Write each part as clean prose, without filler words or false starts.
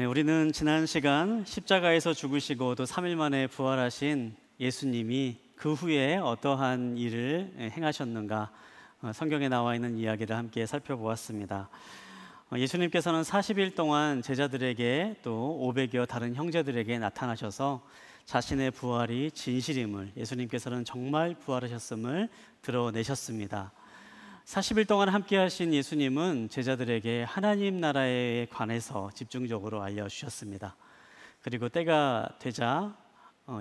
네, 우리는 지난 시간 십자가에서 죽으시고 또 3일 만에 부활하신 예수님이 그 후에 어떠한 일을 행하셨는가 성경에 나와 있는 이야기를 함께 살펴보았습니다. 예수님께서는 40일 동안 제자들에게 또 500여 다른 형제들에게 나타나셔서 자신의 부활이 진실임을, 예수님께서는 정말 부활하셨음을 드러내셨습니다. 40일 동안 함께 하신 예수님은 제자들에게 하나님 나라에 관해서 집중적으로 알려주셨습니다. 그리고 때가 되자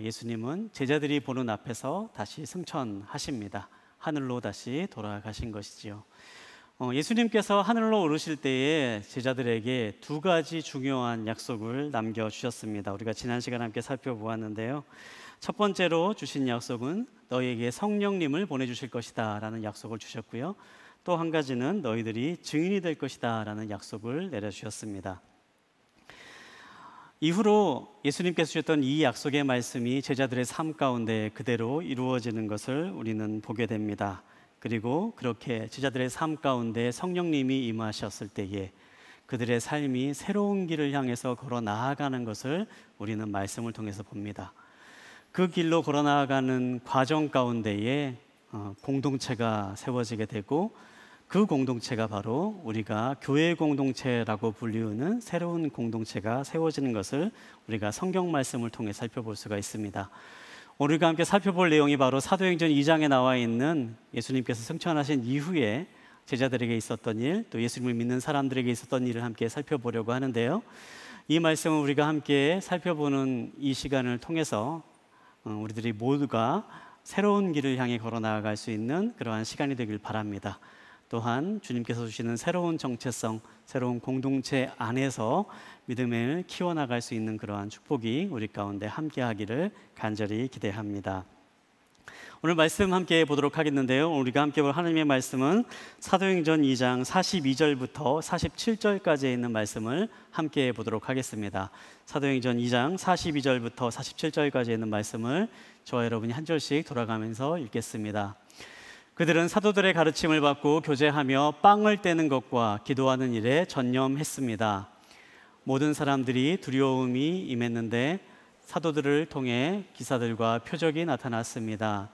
예수님은 제자들이 보는 앞에서 다시 승천하십니다. 하늘로 다시 돌아가신 것이지요. 예수님께서 하늘로 오르실 때에 제자들에게 두 가지 중요한 약속을 남겨주셨습니다. 우리가 지난 시간 함께 살펴보았는데요. 첫 번째로 주신 약속은 너희에게 성령님을 보내주실 것이다 라는 약속을 주셨고요. 또 한 가지는 너희들이 증인이 될 것이다 라는 약속을 내려주셨습니다. 이후로 예수님께서 주셨던 이 약속의 말씀이 제자들의 삶 가운데 그대로 이루어지는 것을 우리는 보게 됩니다. 그리고 그렇게 제자들의 삶 가운데 성령님이 임하셨을 때에 그들의 삶이 새로운 길을 향해서 걸어 나아가는 것을 우리는 말씀을 통해서 봅니다. 그 길로 걸어 나아가는 과정 가운데에 공동체가 세워지게 되고 그 공동체가 바로 우리가 교회 공동체라고 불리우는 새로운 공동체가 세워지는 것을 우리가 성경 말씀을 통해 살펴볼 수가 있습니다. 우리가 함께 살펴볼 내용이 바로 사도행전 2장에 나와 있는 예수님께서 승천하신 이후에 제자들에게 있었던 일, 또 예수님을 믿는 사람들에게 있었던 일을 함께 살펴보려고 하는데요. 이 말씀을 우리가 함께 살펴보는 이 시간을 통해서 우리들이 모두가 새로운 길을 향해 걸어 나아갈 수 있는 그러한 시간이 되길 바랍니다. 또한 주님께서 주시는 새로운 정체성, 새로운 공동체 안에서 믿음을 키워나갈 수 있는 그러한 축복이 우리 가운데 함께하기를 간절히 기대합니다. 오늘 말씀 함께 보도록 하겠는데요. 우리가 함께 볼 하나님의 말씀은 사도행전 2장 42절부터 47절까지에 있는 말씀을 함께 보도록 하겠습니다. 사도행전 2장 42절부터 47절까지에 있는 말씀을 저와 여러분이 한 절씩 돌아가면서 읽겠습니다. 그들은 사도들의 가르침을 받고 교제하며 빵을 떼는 것과 기도하는 일에 전념했습니다. 모든 사람들이 두려움이 임했는데 사도들을 통해 기사들과 표적이 나타났습니다.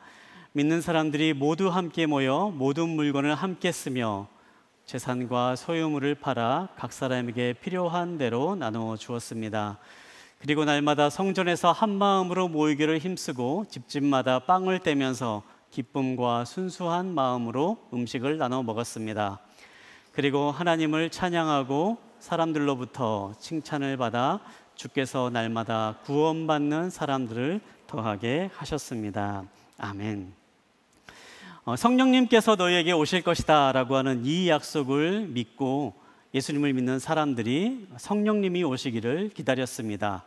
믿는 사람들이 모두 함께 모여 모든 물건을 함께 쓰며 재산과 소유물을 팔아 각 사람에게 필요한 대로 나누어 주었습니다. 그리고 날마다 성전에서 한 마음으로 모이기를 힘쓰고 집집마다 빵을 떼면서 기쁨과 순수한 마음으로 음식을 나눠 먹었습니다. 그리고 하나님을 찬양하고 사람들로부터 칭찬을 받아 주께서 날마다 구원받는 사람들을 더하게 하셨습니다. 아멘. 성령님께서 너희에게 오실 것이다 라고 하는 이 약속을 믿고 예수님을 믿는 사람들이 성령님이 오시기를 기다렸습니다.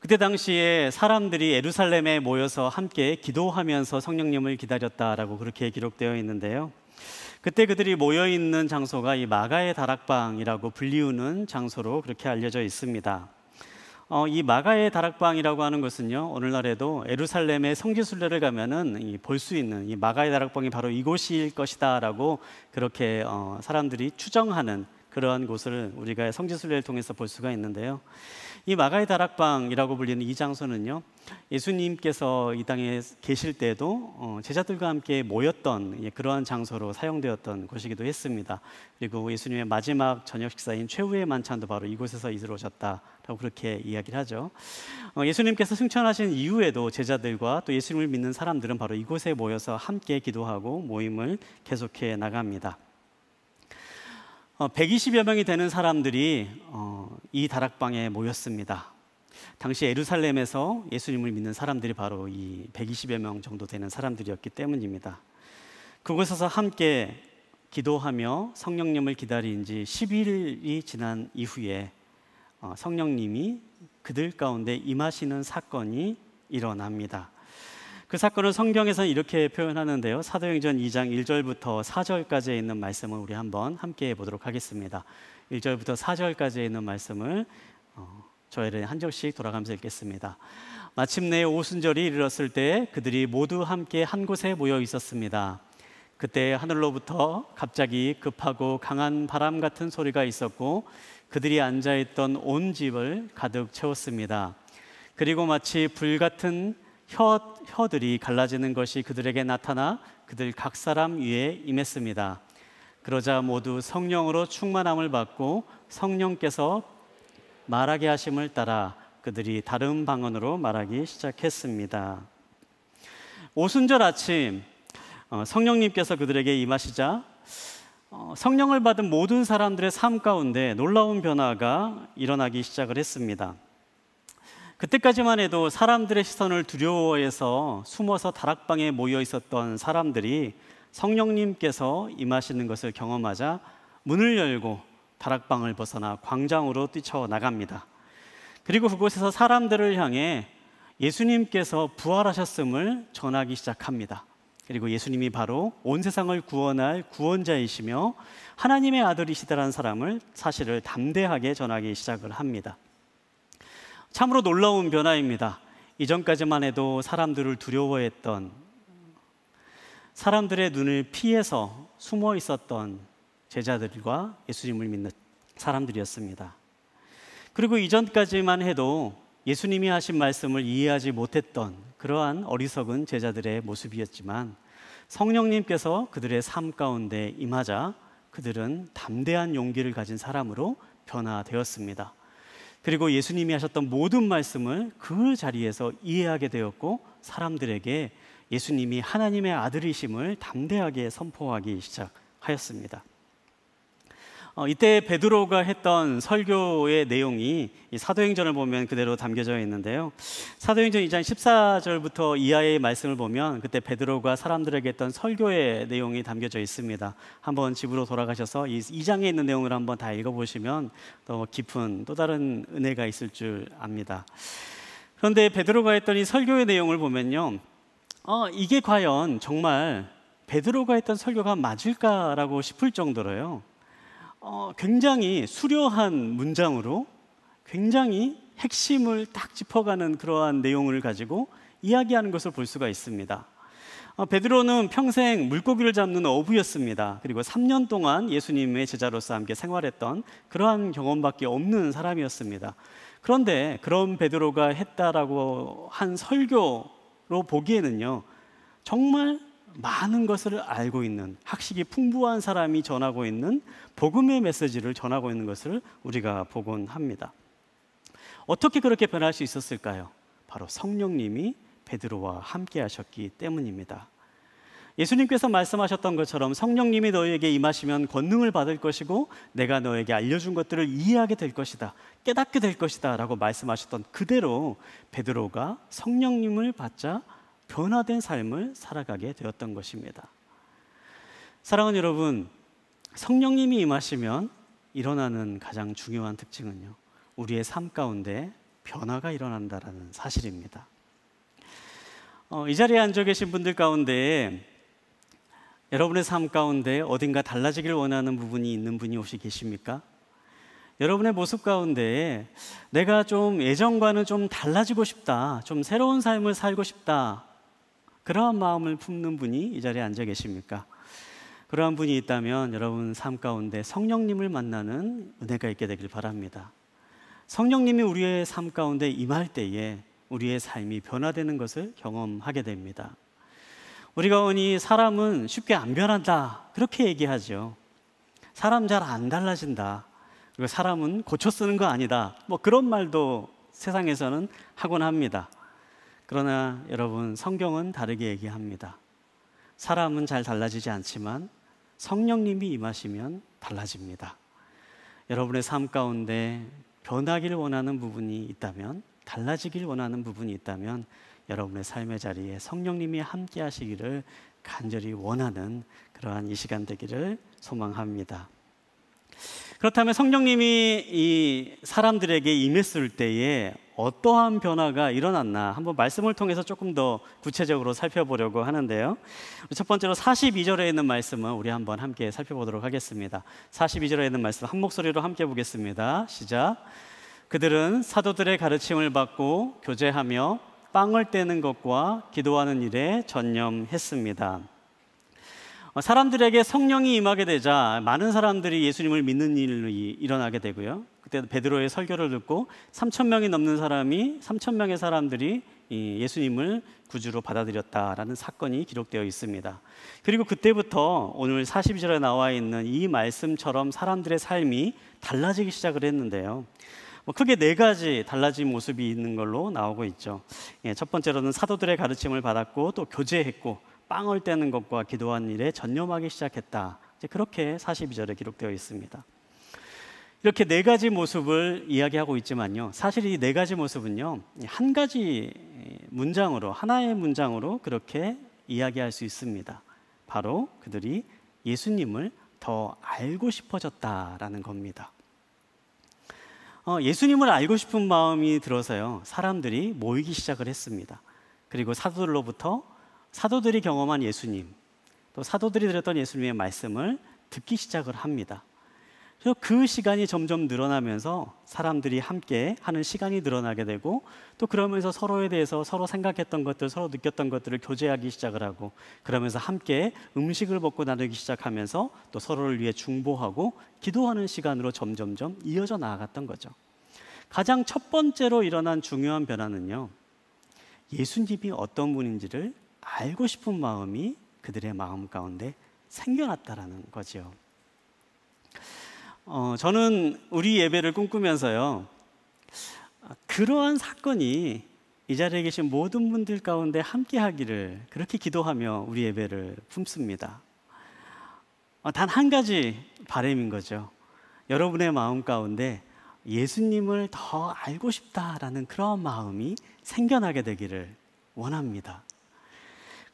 그때 당시에 사람들이 예루살렘에 모여서 함께 기도하면서 성령님을 기다렸다라고 그렇게 기록되어 있는데요. 그때 그들이 모여 있는 장소가 이 마가의 다락방이라고 불리우는 장소로 그렇게 알려져 있습니다. 이 마가의 다락방이라고 하는 것은요, 오늘날에도 예루살렘의 성지순례를 가면은 볼 수 있는 이 마가의 다락방이 바로 이곳일 것이다라고 그렇게 사람들이 추정하는 그러한 곳을 우리가 성지순례를 통해서 볼 수가 있는데요. 이 마가의 다락방이라고 불리는 이 장소는요, 예수님께서 이 땅에 계실 때도 제자들과 함께 모였던 그러한 장소로 사용되었던 곳이기도 했습니다. 그리고 예수님의 마지막 저녁 식사인 최후의 만찬도 바로 이곳에서 이루어졌다라고 그렇게 이야기를 하죠. 예수님께서 승천하신 이후에도 제자들과 또 예수님을 믿는 사람들은 바로 이곳에 모여서 함께 기도하고 모임을 계속해 나갑니다. 120여 명이 되는 사람들이 이 다락방에 모였습니다. 당시 예루살렘에서 예수님을 믿는 사람들이 바로 이 120여 명 정도 되는 사람들이었기 때문입니다. 그곳에서 함께 기도하며 성령님을 기다린 지 10일이 지난 이후에 성령님이 그들 가운데 임하시는 사건이 일어납니다. 그 사건을 성경에서 이렇게 표현하는데요. 사도행전 2장 1절부터 4절까지에 있는 말씀을 우리 한번 함께 보도록 하겠습니다. 1절부터 4절까지에 있는 말씀을 저희를 한 절씩 돌아가면서 읽겠습니다. 마침내 오순절이 이르렀을 때 그들이 모두 함께 한 곳에 모여 있었습니다. 그때 하늘로부터 갑자기 급하고 강한 바람 같은 소리가 있었고 그들이 앉아있던 온 집을 가득 채웠습니다. 그리고 마치 불 같은 혀들이 갈라지는 것이 그들에게 나타나 그들 각 사람 위에 임했습니다. 그러자 모두 성령으로 충만함을 받고 성령께서 말하게 하심을 따라 그들이 다른 방언으로 말하기 시작했습니다. 오순절 아침 성령님께서 그들에게 임하시자 성령을 받은 모든 사람들의 삶 가운데 놀라운 변화가 일어나기 시작을 했습니다. 그때까지만 해도 사람들의 시선을 두려워해서 숨어서 다락방에 모여 있었던 사람들이 성령님께서 임하시는 것을 경험하자 문을 열고 다락방을 벗어나 광장으로 뛰쳐나갑니다. 그리고 그곳에서 사람들을 향해 예수님께서 부활하셨음을 전하기 시작합니다. 그리고 예수님이 바로 온 세상을 구원할 구원자이시며 하나님의 아들이시다라는 사실을 담대하게 전하기 시작을 합니다. 참으로 놀라운 변화입니다. 이전까지만 해도 사람들을 두려워했던, 사람들의 눈을 피해서 숨어 있었던 제자들과 예수님을 믿는 사람들이었습니다. 그리고 이전까지만 해도 예수님이 하신 말씀을 이해하지 못했던 그러한 어리석은 제자들의 모습이었지만 성령님께서 그들의 삶 가운데 임하자 그들은 담대한 용기를 가진 사람으로 변화되었습니다. 그리고 예수님이 하셨던 모든 말씀을 그 자리에서 이해하게 되었고 사람들에게 예수님이 하나님의 아들이심을 담대하게 선포하기 시작하였습니다. 이때 베드로가 했던 설교의 내용이 이 사도행전을 보면 그대로 담겨져 있는데요. 사도행전 2장 14절부터 이하의 말씀을 보면 그때 베드로가 사람들에게 했던 설교의 내용이 담겨져 있습니다. 한번 집으로 돌아가셔서 이 2장에 있는 내용을 한번 다 읽어보시면 더 깊은 또 다른 은혜가 있을 줄 압니다. 그런데 베드로가 했던 이 설교의 내용을 보면요, 이게 과연 정말 베드로가 했던 설교가 맞을까라고 싶을 정도로요, 굉장히 수려한 문장으로 굉장히 핵심을 딱 짚어가는 그러한 내용을 가지고 이야기하는 것을 볼 수가 있습니다. 베드로는 평생 물고기를 잡는 어부였습니다. 그리고 3년 동안 예수님의 제자로서 함께 생활했던 그러한 경험밖에 없는 사람이었습니다. 그런데 그런 베드로가 했다라고 한 설교로 보기에는요, 정말 많은 것을 알고 있는, 학식이 풍부한 사람이 전하고 있는 복음의 메시지를 전하고 있는 것을 우리가 보곤 합니다. 어떻게 그렇게 변할 수 있었을까요? 바로 성령님이 베드로와 함께 하셨기 때문입니다. 예수님께서 말씀하셨던 것처럼 성령님이 너희에게 임하시면 권능을 받을 것이고 내가 너에게 알려준 것들을 이해하게 될 것이다, 깨닫게 될 것이다 라고 말씀하셨던 그대로 베드로가 성령님을 받자 변화된 삶을 살아가게 되었던 것입니다. 사랑하는 여러분, 성령님이 임하시면 일어나는 가장 중요한 특징은요, 우리의 삶 가운데 변화가 일어난다는 사실입니다. 이 자리에 앉아 계신 분들 가운데 여러분의 삶 가운데 어딘가 달라지길 원하는 부분이 있는 분이 혹시 계십니까? 여러분의 모습 가운데 내가 좀 예전과는 좀 달라지고 싶다, 좀 새로운 삶을 살고 싶다, 그러한 마음을 품는 분이 이 자리에 앉아 계십니까? 그러한 분이 있다면 여러분 삶 가운데 성령님을 만나는 은혜가 있게 되길 바랍니다. 성령님이 우리의 삶 가운데 임할 때에 우리의 삶이 변화되는 것을 경험하게 됩니다. 우리가 흔히 사람은 쉽게 안 변한다 그렇게 얘기하죠. 사람 잘 안 달라진다, 그리고 사람은 고쳐 쓰는 거 아니다, 뭐 그런 말도 세상에서는 하곤 합니다. 그러나 여러분, 성경은 다르게 얘기합니다. 사람은 잘 달라지지 않지만 성령님이 임하시면 달라집니다. 여러분의 삶 가운데 변하기를 원하는 부분이 있다면, 달라지길 원하는 부분이 있다면 여러분의 삶의 자리에 성령님이 함께 하시기를 간절히 원하는 그러한 이 시간 되기를 소망합니다. 그렇다면 성령님이 이 사람들에게 임했을 때에 어떠한 변화가 일어났나 한번 말씀을 통해서 조금 더 구체적으로 살펴보려고 하는데요. 첫 번째로 42절에 있는 말씀은 우리 한번 함께 살펴보도록 하겠습니다. 42절에 있는 말씀 한 목소리로 함께 보겠습니다. 시작. 그들은 사도들의 가르침을 받고 교제하며 빵을 떼는 것과 기도하는 일에 전념했습니다. 사람들에게 성령이 임하게 되자 많은 사람들이 예수님을 믿는 일이 일어나게 되고요. 그때 베드로의 설교를 듣고 3천 명이 넘는 3천 명의 사람들이 예수님을 구주로 받아들였다라는 사건이 기록되어 있습니다. 그리고 그때부터 오늘 42절에 나와 있는 이 말씀처럼 사람들의 삶이 달라지기 시작을 했는데요. 크게 네 가지 달라진 모습이 있는 걸로 나오고 있죠. 첫 번째로는 사도들의 가르침을 받았고 또 교제했고 빵을 떼는 것과 기도하는 일에 전념하기 시작했다. 그렇게 42절에 기록되어 있습니다. 이렇게 네 가지 모습을 이야기하고 있지만요, 사실 이 네 가지 모습은요, 한 가지 문장으로, 하나의 문장으로 그렇게 이야기할 수 있습니다. 바로 그들이 예수님을 더 알고 싶어졌다라는 겁니다. 예수님을 알고 싶은 마음이 들어서요, 사람들이 모이기 시작을 했습니다. 그리고 사도들로부터 사도들이 경험한 예수님, 또 사도들이 들었던 예수님의 말씀을 듣기 시작을 합니다. 그래서 그 시간이 점점 늘어나면서 사람들이 함께 하는 시간이 늘어나게 되고, 또 그러면서 서로에 대해서 서로 생각했던 것들, 서로 느꼈던 것들을 교제하기 시작을 하고, 그러면서 함께 음식을 먹고 나누기 시작하면서 또 서로를 위해 중보하고 기도하는 시간으로 점점점 이어져 나아갔던 거죠. 가장 첫 번째로 일어난 중요한 변화는요, 예수님이 어떤 분인지를 알고 싶은 마음이 그들의 마음 가운데 생겨났다라는 거죠. 저는 우리 예배를 꿈꾸면서요, 그러한 사건이 이 자리에 계신 모든 분들 가운데 함께 하기를 그렇게 기도하며 우리 예배를 품습니다. 단 한 가지 바람인 거죠. 여러분의 마음 가운데 예수님을 더 알고 싶다라는 그런 마음이 생겨나게 되기를 원합니다.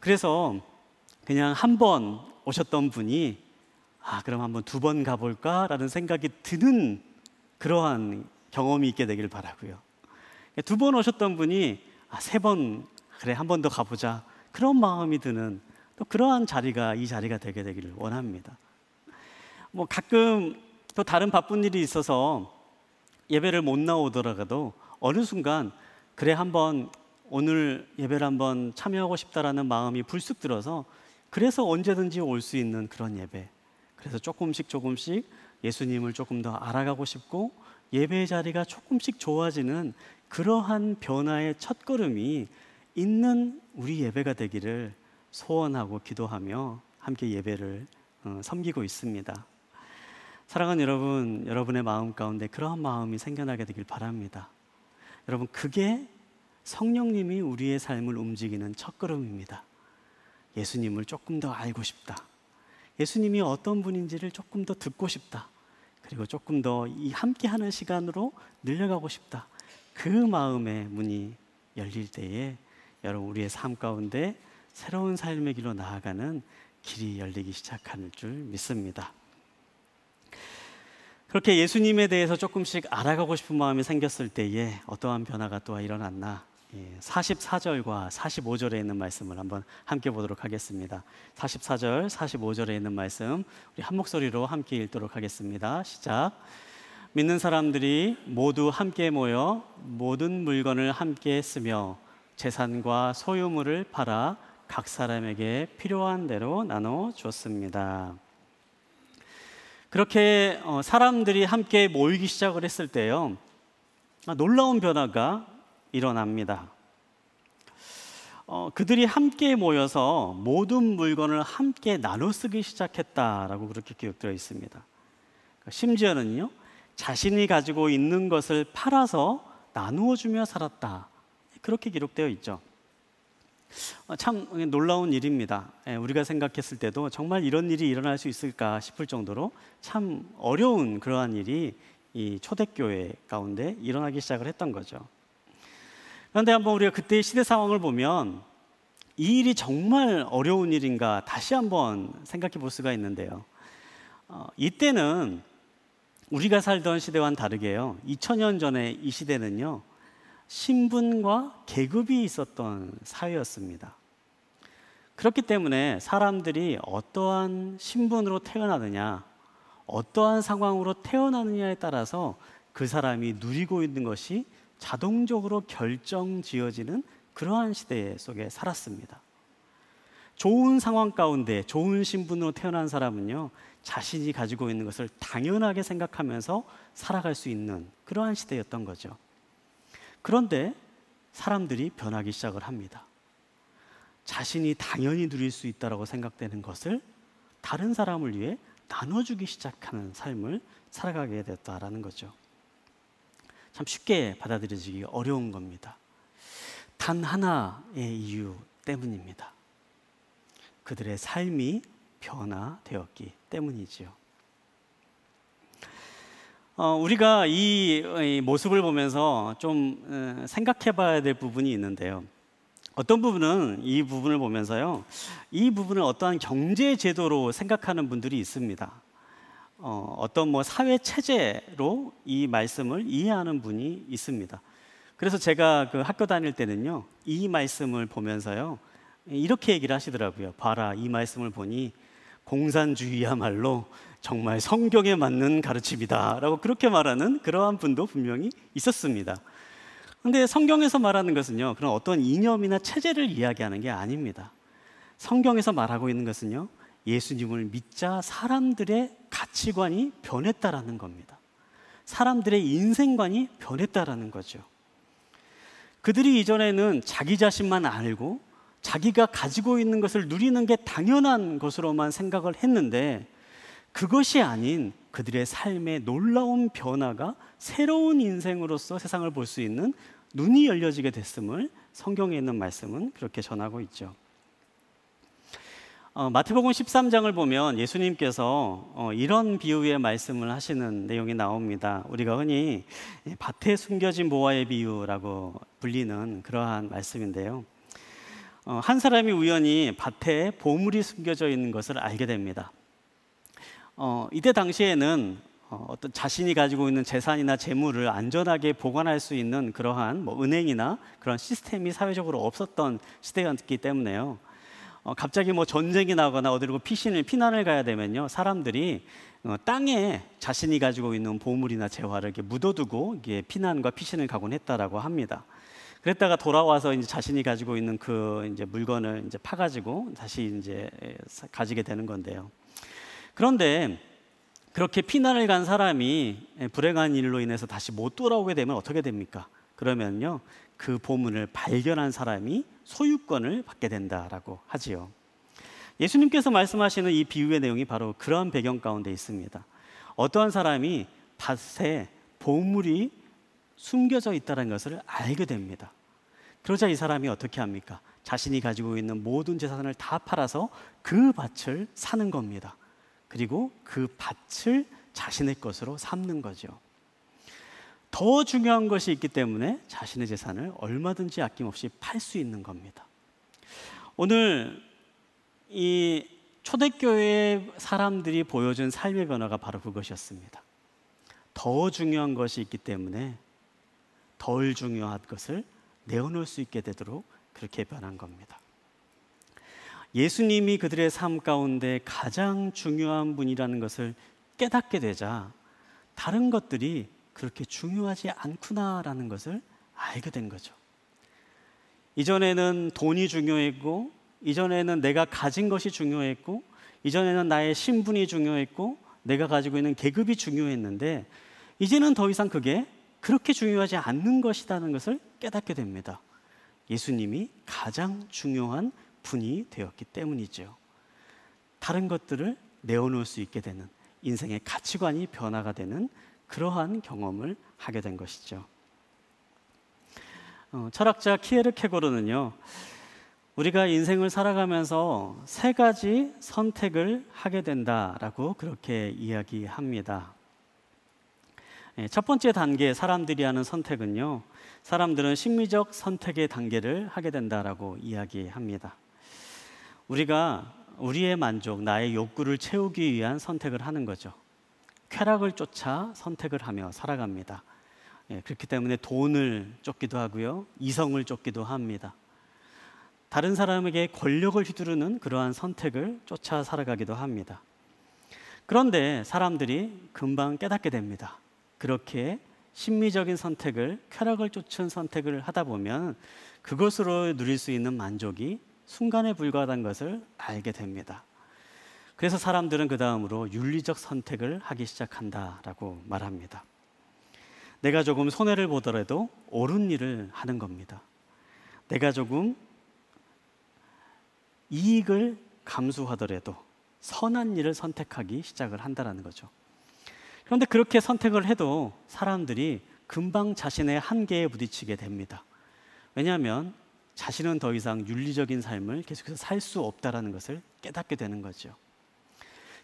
그래서 그냥 한 번 오셨던 분이 그럼 한번 두 번 가볼까라는 생각이 드는 그러한 경험이 있게 되길 바라고요. 두 번 오셨던 분이 세 번, 그래 한 번 더 가보자, 그런 마음이 드는 또 그러한 자리가 이 자리가 되게 되기를 원합니다. 가끔 또 다른 바쁜 일이 있어서 예배를 못 나오더라도 어느 순간 그래 한번 오늘 예배를 한번 참여하고 싶다라는 마음이 불쑥 들어서, 그래서 언제든지 올 수 있는 그런 예배, 그래서 조금씩 예수님을 조금 더 알아가고 싶고 예배의 자리가 조금씩 좋아지는 그러한 변화의 첫걸음이 있는 우리 예배가 되기를 소원하고 기도하며 함께 예배를 섬기고 있습니다. 사랑하는 여러분, 여러분의 마음 가운데 그러한 마음이 생겨나게 되길 바랍니다. 여러분, 그게 성령님이 우리의 삶을 움직이는 첫걸음입니다. 예수님을 조금 더 알고 싶다, 예수님이 어떤 분인지를 조금 더 듣고 싶다, 그리고 조금 더 이 함께하는 시간으로 늘려가고 싶다, 그 마음의 문이 열릴 때에 여러분, 우리의 삶 가운데 새로운 삶의 길로 나아가는 길이 열리기 시작할 줄 믿습니다. 그렇게 예수님에 대해서 조금씩 알아가고 싶은 마음이 생겼을 때에 어떠한 변화가 또 일어났나, 44절과 45절에 있는 말씀을 한번 함께 보도록 하겠습니다. 44절, 45절에 있는 말씀 우리 한 목소리로 함께 읽도록 하겠습니다. 시작. 믿는 사람들이 모두 함께 모여 모든 물건을 함께 쓰며 재산과 소유물을 팔아 각 사람에게 필요한 대로 나눠 줬습니다. 그렇게 사람들이 함께 모이기 시작을 했을 때요, 놀라운 변화가 일어납니다. 그들이 함께 모여서 모든 물건을 함께 나눠 쓰기 시작했다라고 그렇게 기록되어 있습니다. 심지어는요, 자신이 가지고 있는 것을 팔아서 나누어 주며 살았다, 그렇게 기록되어 있죠. 참 놀라운 일입니다. 우리가 생각했을 때도 정말 이런 일이 일어날 수 있을까 싶을 정도로 참 어려운 그러한 일이 이 초대교회 가운데 일어나기 시작을 했던 거죠. 그런데 한번 우리가 그때의 시대 상황을 보면 이 일이 정말 어려운 일인가 다시 한번 생각해 볼 수가 있는데요, 이때는 우리가 살던 시대와는 다르게요, 2000년 전에 이 시대는요, 신분과 계급이 있었던 사회였습니다. 그렇기 때문에 사람들이 어떠한 신분으로 태어나느냐, 어떠한 상황으로 태어나느냐에 따라서 그 사람이 누리고 있는 것이 자동적으로 결정지어지는 그러한 시대 속에 살았습니다. 좋은 상황 가운데 좋은 신분으로 태어난 사람은요, 자신이 가지고 있는 것을 당연하게 생각하면서 살아갈 수 있는 그러한 시대였던 거죠. 그런데 사람들이 변하기 시작을 합니다. 자신이 당연히 누릴 수 있다고 생각되는 것을 다른 사람을 위해 나눠주기 시작하는 삶을 살아가게 됐다라는 거죠. 참 쉽게 받아들여지기 어려운 겁니다. 단 하나의 이유 때문입니다. 그들의 삶이 변화되었기 때문이지요. 우리가 이 모습을 보면서 좀 생각해 봐야 될 부분이 있는데요. 어떤 부분은 이 부분을 보면서요, 이 부분을 어떠한 경제 제도로 생각하는 분들이 있습니다. 어떤 사회 체제로 이 말씀을 이해하는 분이 있습니다. 그래서 제가 그 학교 다닐 때는요, 이 말씀을 보면서요, 이렇게 얘기를 하시더라고요. 봐라, 이 말씀을 보니 공산주의야말로 정말 성경에 맞는 가르침이다 라고 그렇게 말하는 그러한 분도 분명히 있었습니다. 그런데 성경에서 말하는 것은요, 그런 어떤 이념이나 체제를 이야기하는 게 아닙니다. 성경에서 말하고 있는 것은요, 예수님을 믿자 사람들의 가치관이 변했다라는 겁니다. 사람들의 인생관이 변했다라는 거죠. 그들이 이전에는 자기 자신만 알고 자기가 가지고 있는 것을 누리는 게 당연한 것으로만 생각을 했는데, 그것이 아닌 그들의 삶의 놀라운 변화가 새로운 인생으로서 세상을 볼 수 있는 눈이 열려지게 됐음을 성경에 있는 말씀은 그렇게 전하고 있죠. 마태복음 13장을 보면 예수님께서 이런 비유의 말씀을 하시는 내용이 나옵니다. 우리가 흔히 밭에 숨겨진 모아의 비유라고 불리는 그러한 말씀인데요. 한 사람이 우연히 밭에 보물이 숨겨져 있는 것을 알게 됩니다. 이때 당시에는 어떤 자신이 가지고 있는 재산이나 재물을 안전하게 보관할 수 있는 그러한 은행이나 그런 시스템이 사회적으로 없었던 시대였기 때문에요. 갑자기 전쟁이 나거나 어디로 피난을 가야 되면요, 사람들이 땅에 자신이 가지고 있는 보물이나 재화를 이렇게 묻어두고 이게 피난과 피신을 가곤 했다라고 합니다. 그랬다가 돌아와서 이제 자신이 가지고 있는 그 이제 물건을 이제 파가지고 다시 이제 가지게 되는 건데요. 그런데 그렇게 피난을 간 사람이 불행한 일로 인해서 다시 못 돌아오게 되면 어떻게 됩니까? 그러면요, 그 보물을 발견한 사람이 소유권을 받게 된다라고 하지요. 예수님께서 말씀하시는 이 비유의 내용이 바로 그러한 배경 가운데 있습니다. 어떠한 사람이 밭에 보물이 숨겨져 있다는 것을 알게 됩니다. 그러자 이 사람이 어떻게 합니까? 자신이 가지고 있는 모든 재산을 다 팔아서 그 밭을 사는 겁니다. 그리고 그 밭을 자신의 것으로 삼는 거죠. 더 중요한 것이 있기 때문에 자신의 재산을 얼마든지 아낌없이 팔 수 있는 겁니다. 오늘 이 초대교회 사람들이 보여준 삶의 변화가 바로 그것이었습니다. 더 중요한 것이 있기 때문에 덜 중요한 것을 내어놓을 수 있게 되도록 그렇게 변한 겁니다. 예수님이 그들의 삶 가운데 가장 중요한 분이라는 것을 깨닫게 되자 다른 것들이 그렇게 중요하지 않구나라는 것을 알게 된 거죠. 이전에는 돈이 중요했고, 이전에는 내가 가진 것이 중요했고, 이전에는 나의 신분이 중요했고, 내가 가지고 있는 계급이 중요했는데, 이제는 더 이상 그게 그렇게 중요하지 않는 것이라는 것을 깨닫게 됩니다. 예수님이 가장 중요한 분이 되었기 때문이죠. 다른 것들을 내어놓을 수 있게 되는, 인생의 가치관이 변화가 되는 그러한 경험을 하게 된 것이죠. 철학자 키에르케고르는요, 우리가 인생을 살아가면서 세 가지 선택을 하게 된다라고 그렇게 이야기합니다. 첫 번째 단계, 사람들이 하는 선택은요, 사람들은 심리적 선택의 단계를 하게 된다라고 이야기합니다. 우리가 우리의 만족, 나의 욕구를 채우기 위한 선택을 하는 거죠. 쾌락을 쫓아 선택을 하며 살아갑니다. 그렇기 때문에 돈을 쫓기도 하고요, 이성을 쫓기도 합니다. 다른 사람에게 권력을 휘두르는 그러한 선택을 쫓아 살아가기도 합니다. 그런데 사람들이 금방 깨닫게 됩니다. 그렇게 심리적인 선택을, 쾌락을 쫓은 선택을 하다 보면 그것으로 누릴 수 있는 만족이 순간에 불과하다는 것을 알게 됩니다. 그래서 사람들은 그 다음으로 윤리적 선택을 하기 시작한다라고 말합니다. 내가 조금 손해를 보더라도 옳은 일을 하는 겁니다. 내가 조금 이익을 감수하더라도 선한 일을 선택하기 시작을 한다는 거죠. 그런데 그렇게 선택을 해도 사람들이 금방 자신의 한계에 부딪히게 됩니다. 왜냐하면 자신은 더 이상 윤리적인 삶을 계속해서 살 수 없다는 것을 깨닫게 되는 거죠.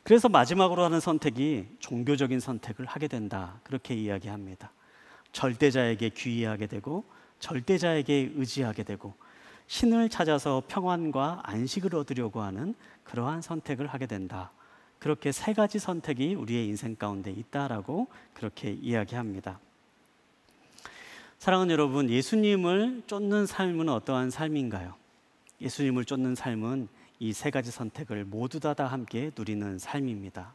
그래서 마지막으로 하는 선택이 종교적인 선택을 하게 된다, 그렇게 이야기합니다. 절대자에게 귀의하게 되고 절대자에게 의지하게 되고 신을 찾아서 평안과 안식을 얻으려고 하는 그러한 선택을 하게 된다. 그렇게 세 가지 선택이 우리의 인생 가운데 있다라고 그렇게 이야기합니다. 사랑하는 여러분, 예수님을 쫓는 삶은 어떠한 삶인가요? 예수님을 쫓는 삶은 이 세 가지 선택을 모두 다 함께 누리는 삶입니다.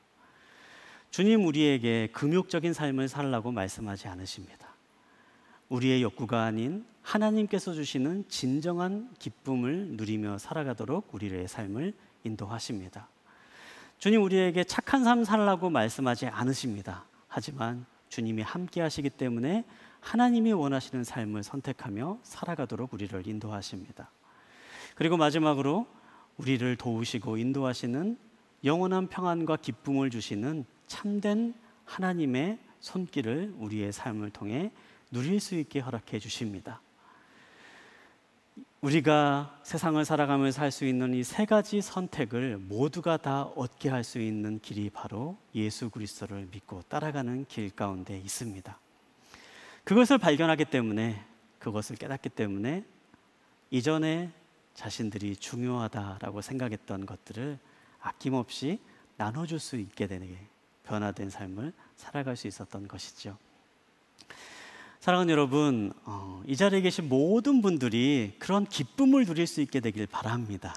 주님 우리에게 금욕적인 삶을 살라고 말씀하지 않으십니다. 우리의 욕구가 아닌 하나님께서 주시는 진정한 기쁨을 누리며 살아가도록 우리의 삶을 인도하십니다. 주님 우리에게 착한 삶 살라고 말씀하지 않으십니다. 하지만 주님이 함께 하시기 때문에 하나님이 원하시는 삶을 선택하며 살아가도록 우리를 인도하십니다. 그리고 마지막으로 우리를 도우시고 인도하시는 영원한 평안과 기쁨을 주시는 참된 하나님의 손길을 우리의 삶을 통해 누릴 수 있게 허락해 주십니다. 우리가 세상을 살아가면서 할 수 있는 이 세 가지 선택을 모두가 다 얻게 할 수 있는 길이 바로 예수 그리스도를 믿고 따라가는 길 가운데 있습니다. 그것을 발견하기 때문에, 그것을 깨닫기 때문에 이전에 자신들이 중요하다라고 생각했던 것들을 아낌없이 나눠줄 수 있게 되는 변화된 삶을 살아갈 수 있었던 것이죠. 사랑하는 여러분, 이 자리에 계신 모든 분들이 그런 기쁨을 누릴 수 있게 되길 바랍니다.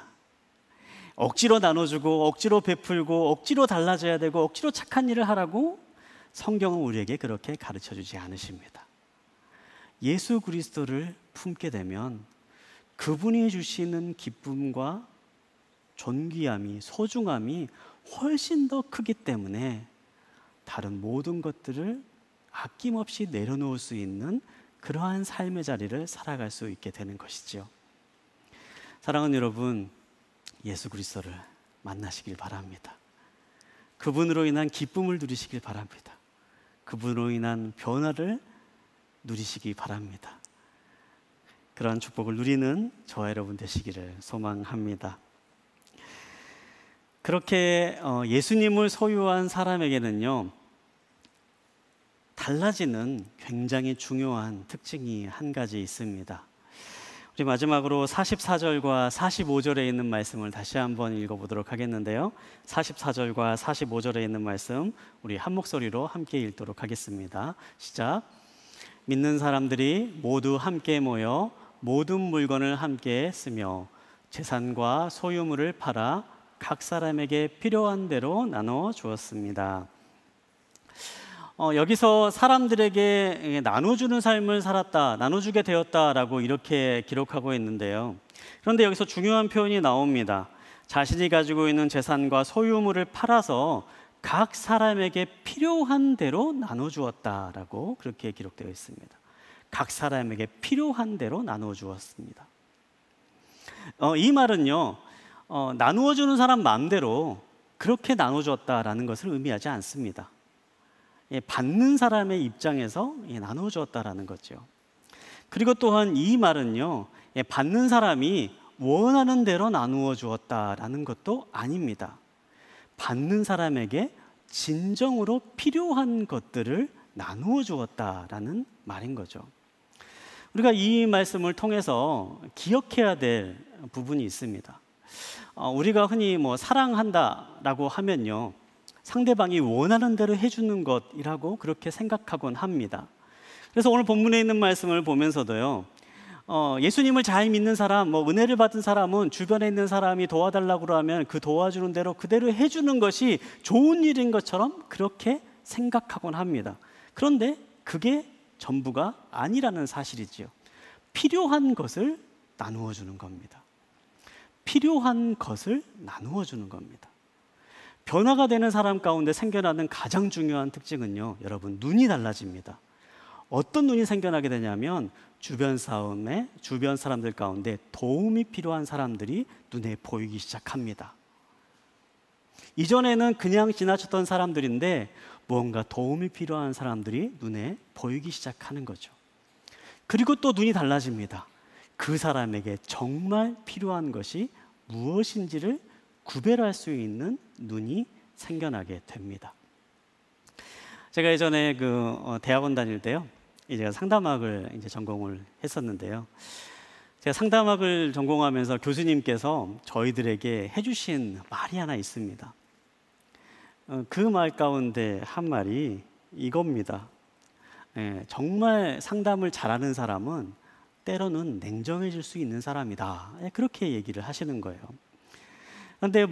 억지로 나눠주고 억지로 베풀고 억지로 달라져야 되고 억지로 착한 일을 하라고 성경은 우리에게 그렇게 가르쳐주지 않으십니다. 예수 그리스도를 품게 되면 그분이 주시는 기쁨과 존귀함이, 소중함이 훨씬 더 크기 때문에 다른 모든 것들을 아낌없이 내려놓을 수 있는 그러한 삶의 자리를 살아갈 수 있게 되는 것이죠. 사랑하는 여러분, 예수 그리스도를 만나시길 바랍니다. 그분으로 인한 기쁨을 누리시길 바랍니다. 그분으로 인한 변화를 누리시기 바랍니다. 그러한 축복을 누리는 저와 여러분 되시기를 소망합니다. 그렇게 예수님을 소유한 사람에게는요, 달라지는 굉장히 중요한 특징이 한 가지 있습니다. 우리 마지막으로 44절과 45절에 있는 말씀을 다시 한번 읽어보도록 하겠는데요. 44절과 45절에 있는 말씀 우리 한 목소리로 함께 읽도록 하겠습니다. 시작. 믿는 사람들이 모두 함께 모여 모든 물건을 함께 쓰며 재산과 소유물을 팔아 각 사람에게 필요한 대로 나눠 주었습니다. 여기서 사람들에게 나눠주는 삶을 살았다, 나눠주게 되었다라고 이렇게 기록하고 있는데요. 그런데 여기서 중요한 표현이 나옵니다. 자신이 가지고 있는 재산과 소유물을 팔아서 각 사람에게 필요한 대로 나눠주었다라고 그렇게 기록되어 있습니다. 각 사람에게 필요한 대로 나누어 주었습니다. 이 말은요, 나누어 주는 사람 마음대로 그렇게 나누어 주었다라는 것을 의미하지 않습니다. 받는 사람의 입장에서 나누어 주었다라는 거죠. 그리고 또한 이 말은요, 받는 사람이 원하는 대로 나누어 주었다라는 것도 아닙니다. 받는 사람에게 진정으로 필요한 것들을 나누어 주었다라는 말인 거죠. 우리가 이 말씀을 통해서 기억해야 될 부분이 있습니다. 우리가 흔히 사랑한다라고 하면요, 상대방이 원하는 대로 해주는 것이라고 그렇게 생각하곤 합니다. 그래서 오늘 본문에 있는 말씀을 보면서도요, 예수님을 잘 믿는 사람, 은혜를 받은 사람은 주변에 있는 사람이 도와달라고 하면 그 도와주는 대로 그대로 해주는 것이 좋은 일인 것처럼 그렇게 생각하곤 합니다. 그런데 그게 전부가 아니라는 사실이지요. 필요한 것을 나누어 주는 겁니다. 필요한 것을 나누어 주는 겁니다. 변화가 되는 사람 가운데 생겨나는 가장 중요한 특징은요, 여러분, 눈이 달라집니다. 어떤 눈이 생겨나게 되냐면 주변 싸움에 주변 사람들 가운데 도움이 필요한 사람들이 눈에 보이기 시작합니다. 이전에는 그냥 지나쳤던 사람들인데 무언가 도움이 필요한 사람들이 눈에 보이기 시작하는 거죠. 그리고 또 눈이 달라집니다. 그 사람에게 정말 필요한 것이 무엇인지를 구별할 수 있는 눈이 생겨나게 됩니다. 제가 예전에 대학원 다닐 때요, 제가 상담학을 전공을 했었는데요. 제가 상담학을 전공하면서 교수님께서 저희들에게 해주신 말이 하나 있습니다. 그 말 가운데 한 말이 이겁니다. 정말 상담을 잘하는 사람은 때로는 냉정해질 수 있는 사람이다. 그렇게 얘기를 하시는 거예요. 그런데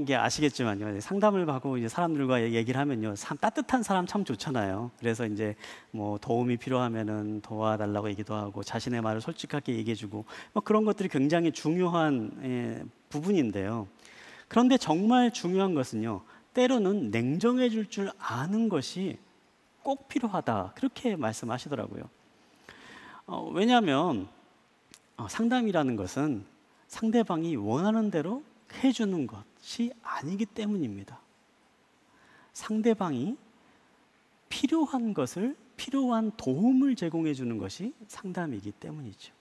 이게 아시겠지만요, 상담을 하고 이제 사람들과 얘기를 하면요, 참 따뜻한 사람 참 좋잖아요. 그래서 이제 도움이 필요하면은 도와달라고 얘기도 하고 자신의 말을 솔직하게 얘기해주고 그런 것들이 굉장히 중요한 부분인데요. 그런데 정말 중요한 것은요, 때로는 냉정해질 줄 아는 것이 꼭 필요하다. 그렇게 말씀하시더라고요. 왜냐하면 상담이라는 것은 상대방이 원하는 대로 해주는 것이 아니기 때문입니다. 상대방이 필요한 것을, 필요한 도움을 제공해 주는 것이 상담이기 때문이죠.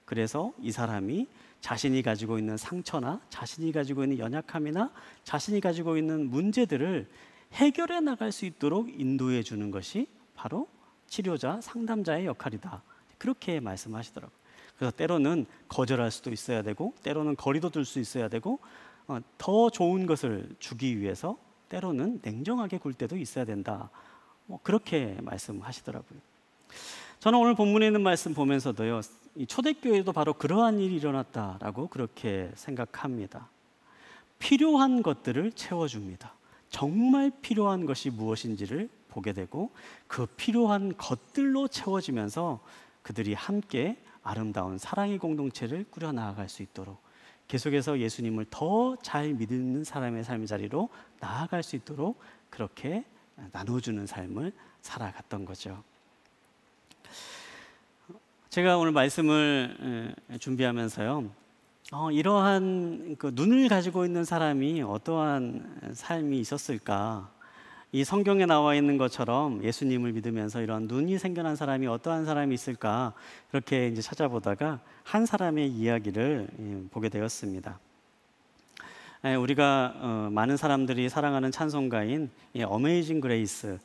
그래서 이 사람이 자신이 가지고 있는 상처나 자신이 가지고 있는 연약함이나 자신이 가지고 있는 문제들을 해결해 나갈 수 있도록 인도해 주는 것이 바로 치료자, 상담자의 역할이다. 그렇게 말씀하시더라고요. 그래서 때로는 거절할 수도 있어야 되고, 때로는 거리도 둘 수 있어야 되고, 더 좋은 것을 주기 위해서 때로는 냉정하게 굴 때도 있어야 된다. 그렇게 말씀하시더라고요. 저는 오늘 본문에 있는 말씀 보면서도요, 이 초대교회도 바로 그러한 일이 일어났다라고 그렇게 생각합니다. 필요한 것들을 채워줍니다. 정말 필요한 것이 무엇인지를 보게 되고 그 필요한 것들로 채워지면서 그들이 함께 아름다운 사랑의 공동체를 꾸려나갈 수 있도록, 계속해서 예수님을 더 잘 믿는 사람의 삶의 자리로 나아갈 수 있도록 그렇게 나눠주는 삶을 살아갔던 거죠. 제가 오늘 말씀을 준비하면서요, 이러한 눈을 가지고 있는 사람이 어떠한 삶이 있었을까? 이 성경에 나와 있는 것처럼 예수님을 믿으면서 이런 눈이 생겨난 사람이 어떠한 사람이 있을까? 그렇게 이제 찾아보다가 한 사람의 이야기를 보게 되었습니다. 우리가 많은 사람들이 사랑하는 찬송가인 어메이징 그레이스,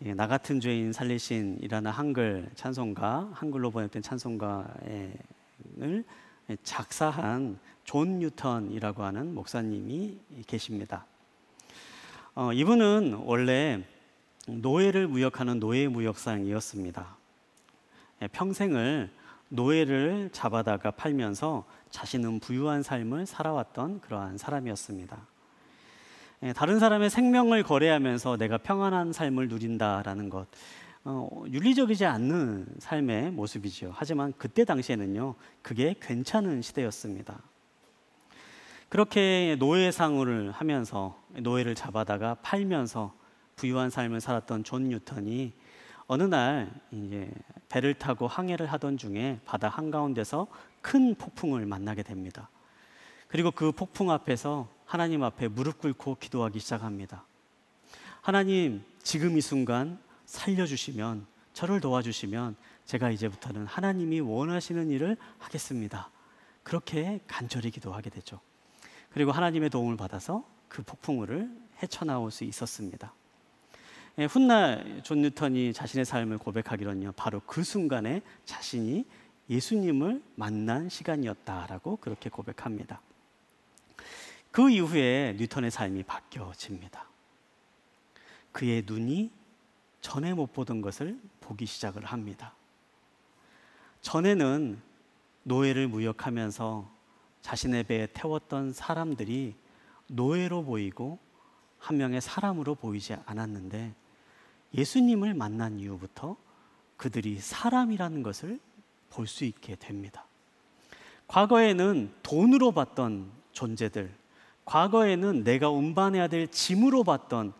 나 같은 죄인 살리신이라는 한글 찬송가, 한글로 번역된 찬송가를 작사한 존 뉴턴이라고 하는 목사님이 계십니다. 이분은 원래 노예를 무역하는 노예무역상이었습니다. 평생을 노예를 잡아다가 팔면서 자신은 부유한 삶을 살아왔던 그러한 사람이었습니다. 다른 사람의 생명을 거래하면서 내가 평안한 삶을 누린다라는 것, 윤리적이지 않는 삶의 모습이죠. 하지만 그때 당시에는요, 그게 괜찮은 시대였습니다. 그렇게 노예상을 하면서 노예를 잡아다가 팔면서 부유한 삶을 살았던 존 뉴턴이 어느 날 이제 배를 타고 항해를 하던 중에 바다 한가운데서 큰 폭풍을 만나게 됩니다. 그리고 그 폭풍 앞에서 하나님 앞에 무릎 꿇고 기도하기 시작합니다. 하나님, 지금 이 순간 살려주시면, 저를 도와주시면 제가 이제부터는 하나님이 원하시는 일을 하겠습니다. 그렇게 간절히 기도하게 되죠. 그리고 하나님의 도움을 받아서 그 폭풍우를 헤쳐나올 수 있었습니다. 훗날 존 뉴턴이 자신의 삶을 고백하기로는요, 바로 그 순간에 자신이 예수님을 만난 시간이었다라고 그렇게 고백합니다. 그 이후에 뉴턴의 삶이 바뀌어집니다. 그의 눈이 전에 못 보던 것을 보기 시작을 합니다. 전에는 노예를 무역하면서 자신의 배에 태웠던 사람들이 노예로 보이고 한 명의 사람으로 보이지 않았는데, 예수님을 만난 이후부터 그들이 사람이라는 것을 볼 수 있게 됩니다. 과거에는 돈으로 봤던 존재들, 과거에는 내가 운반해야 될 짐으로 봤던,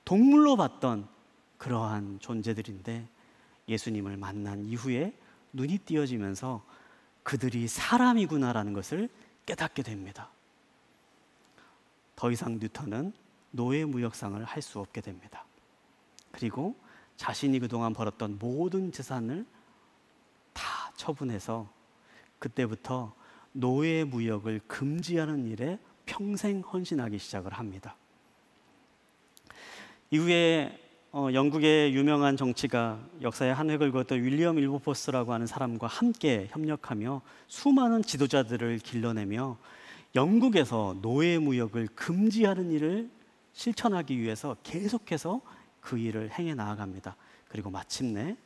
동물로 봤던 그러한 존재들인데 예수님을 만난 이후에 눈이 띄어지면서 그들이 사람이구나라는 것을 깨닫게 됩니다. 더 이상 뉴턴은 노예 무역상을 할 수 없게 됩니다. 그리고 자신이 그동안 벌었던 모든 재산을 다 처분해서 그때부터 노예 무역을 금지하는 일에 평생 헌신하기 시작을 합니다. 이후에 영국의 유명한 정치가, 역사의 한 획을 그었던 윌리엄 윌버포스라고 하는 사람과 함께 협력하며 수많은 지도자들을 길러내며 영국에서 노예 무역을 금지하는 일을 실천하기 위해서 계속해서 그 일을 행해 나아갑니다. 그리고 마침내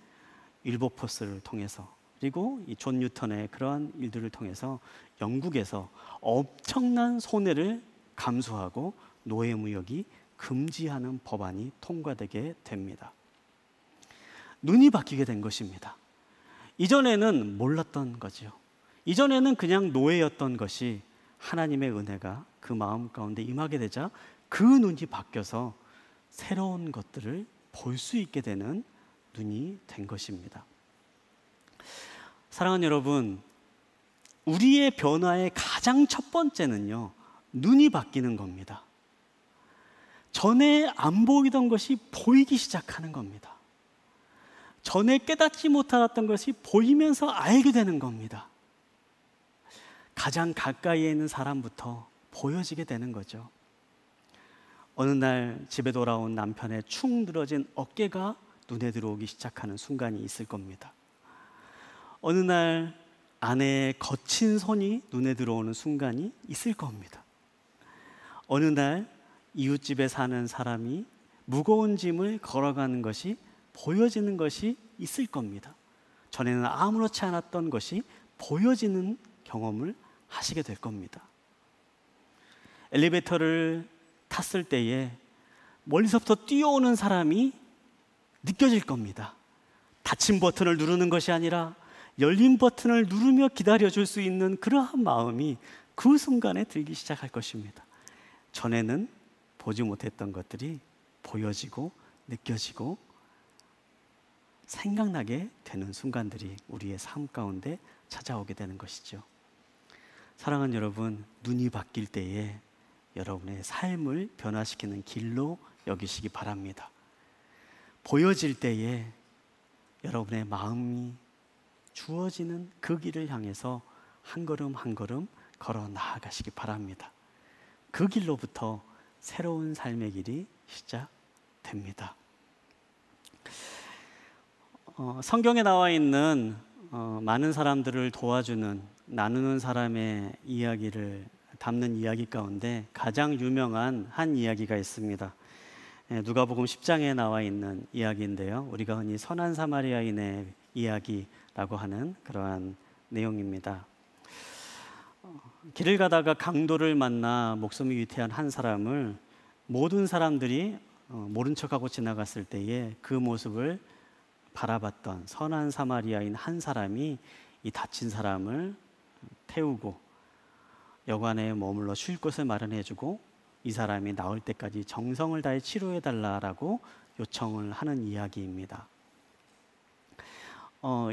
윌버포스를 통해서, 그리고 이 존 뉴턴의 그러한 일들을 통해서 영국에서 엄청난 손해를 감수하고 노예 무역이 금지하는 법안이 통과되게 됩니다. 눈이 바뀌게 된 것입니다. 이전에는 몰랐던 거죠. 이전에는 그냥 노예였던 것이 하나님의 은혜가 그 마음 가운데 임하게 되자 그 눈이 바뀌어서 새로운 것들을 볼 수 있게 되는 눈이 된 것입니다. 사랑하는 여러분, 우리의 변화의 가장 첫 번째는요, 눈이 바뀌는 겁니다. 전에 안 보이던 것이 보이기 시작하는 겁니다. 전에 깨닫지 못하던 것이 보이면서 알게 되는 겁니다. 가장 가까이에 있는 사람부터 보여지게 되는 거죠. 어느 날 집에 돌아온 남편의 축 늘어진 어깨가 눈에 들어오기 시작하는 순간이 있을 겁니다. 어느 날 아내의 거친 손이 눈에 들어오는 순간이 있을 겁니다. 어느 날 이웃집에 사는 사람이 무거운 짐을 걸어가는 것이 보여지는 것이 있을 겁니다. 전에는 아무렇지 않았던 것이 보여지는 경험을 하시게 될 겁니다. 엘리베이터를 탔을 때에 멀리서부터 뛰어오는 사람이 느껴질 겁니다. 닫힌 버튼을 누르는 것이 아니라 열린 버튼을 누르며 기다려줄 수 있는 그러한 마음이 그 순간에 들기 시작할 것입니다. 전에는 보지 못했던 것들이 보여지고 느껴지고 생각나게 되는 순간들이 우리의 삶 가운데 찾아오게 되는 것이죠. 사랑하는 여러분, 눈이 바뀔 때에 여러분의 삶을 변화시키는 길로 여기시기 바랍니다. 보여질 때에 여러분의 마음이 주어지는 그 길을 향해서 한 걸음 한 걸음 걸어 나아가시기 바랍니다. 그 길로부터 새로운 삶의 길이 시작됩니다. 성경에 나와 있는 많은 사람들을 도와주는, 나누는 사람의 이야기를 담는 이야기 가운데 가장 유명한 한 이야기가 있습니다. 누가복음 10장에 나와 있는 이야기인데요, 우리가 흔히 선한 사마리아인의 이야기라고 하는 그러한 내용입니다. 길을 가다가 강도를 만나 목숨이 위태한 한 사람을 모든 사람들이 모른 척하고 지나갔을 때에 그 모습을 바라봤던 선한 사마리아인 한 사람이 이 다친 사람을 태우고 여관에 머물러 쉴 곳을 마련해주고 이 사람이 나올 때까지 정성을 다해 치료해달라고 요청을 하는 이야기입니다.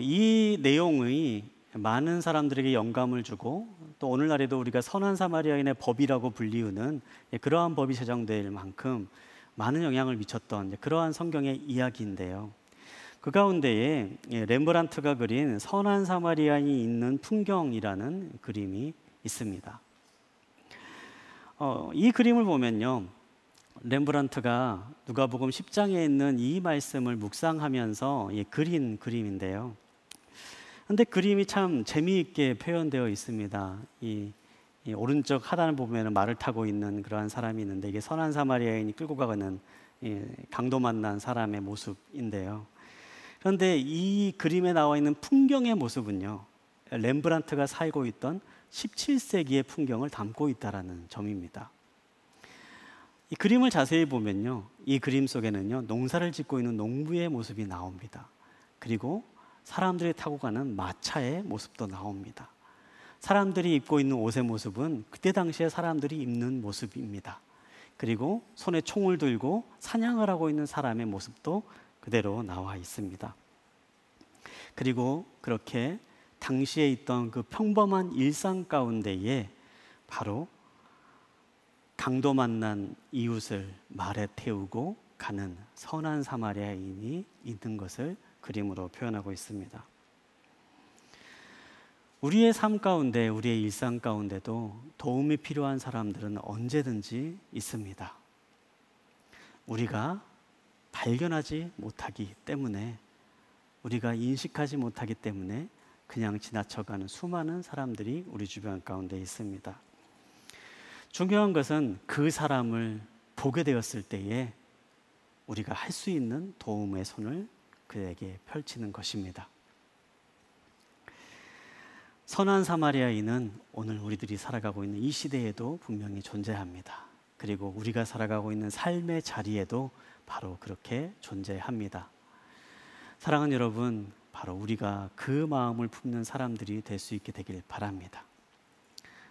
이 내용이 많은 사람들에게 영감을 주고 또 오늘날에도 우리가 선한 사마리아인의 법이라고 불리우는 그러한 법이 제정될 만큼 많은 영향을 미쳤던 그러한 성경의 이야기인데요. 그 가운데에 렘브란트가 그린 선한 사마리아인이 있는 풍경이라는 그림이 있습니다. 이 그림을 보면요, 렘브란트가 누가복음 10장에 있는 이 말씀을 묵상하면서 그린 그림인데요. 근데 그림이 참 재미있게 표현되어 있습니다. 이 오른쪽 하단을 보면 말을 타고 있는 그러한 사람이 있는데 이게 선한 사마리아인이 끌고 가는 강도 만난 사람의 모습인데요. 그런데 이 그림에 나와 있는 풍경의 모습은요, 렘브란트가 살고 있던 17세기의 풍경을 담고 있다는 점입니다. 이 그림을 자세히 보면요, 이 그림 속에는요, 농사를 짓고 있는 농부의 모습이 나옵니다. 그리고 사람들이 타고 가는 마차의 모습도 나옵니다. 사람들이 입고 있는 옷의 모습은 그때 당시에 사람들이 입는 모습입니다. 그리고 손에 총을 들고 사냥을 하고 있는 사람의 모습도 그대로 나와 있습니다. 그리고 그렇게 당시에 있던 그 평범한 일상 가운데에 바로 강도 만난 이웃을 말에 태우고 가는 선한 사마리아인이 있는 것을 그림으로 표현하고 있습니다. 우리의 삶 가운데, 우리의 일상 가운데도 도움이 필요한 사람들은 언제든지 있습니다. 우리가 발견하지 못하기 때문에, 우리가 인식하지 못하기 때문에 그냥 지나쳐가는 수많은 사람들이 우리 주변 가운데 있습니다. 중요한 것은 그 사람을 보게 되었을 때에 우리가 할 수 있는 도움의 손을 그에게 펼치는 것입니다. 선한 사마리아인은 오늘 우리들이 살아가고 있는 이 시대에도 분명히 존재합니다. 그리고 우리가 살아가고 있는 삶의 자리에도 바로 그렇게 존재합니다. 사랑하는 여러분, 바로 우리가 그 마음을 품는 사람들이 될 수 있게 되길 바랍니다.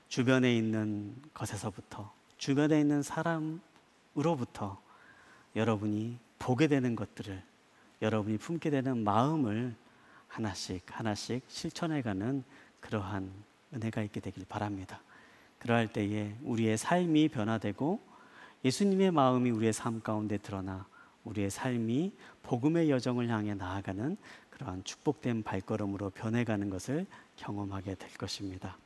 주변에 있는 것에서부터, 주변에 있는 사람으로부터 여러분이 보게 되는 것들을, 여러분이 품게 되는 마음을 하나씩 하나씩 실천해가는 그러한 은혜가 있게 되길 바랍니다. 그러할 때에 우리의 삶이 변화되고 예수님의 마음이 우리의 삶 가운데 드러나 우리의 삶이 복음의 여정을 향해 나아가는 그러한 축복된 발걸음으로 변해가는 것을 경험하게 될 것입니다.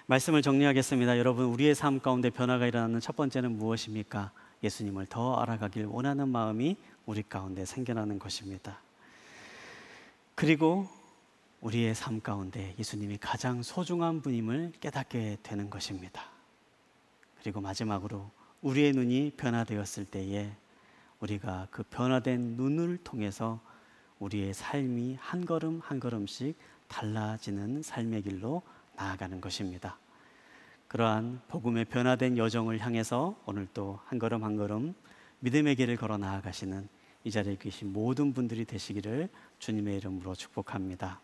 말씀을 정리하겠습니다. 여러분, 우리의 삶 가운데 변화가 일어나는 첫 번째는 무엇입니까? 예수님을 더 알아가길 원하는 마음이 우리 가운데 생겨나는 것입니다. 그리고 우리의 삶 가운데 예수님이 가장 소중한 분임을 깨닫게 되는 것입니다. 그리고 마지막으로 우리의 눈이 변화되었을 때에 우리가 그 변화된 눈을 통해서 우리의 삶이 한 걸음 한 걸음씩 달라지는 삶의 길로 나아가는 것입니다. 그러한 복음의 변화된 여정을 향해서 오늘 또 한 걸음 한 걸음 믿음의 길을 걸어 나아가시는 이 자리에 계신 모든 분들이 되시기를 주님의 이름으로 축복합니다.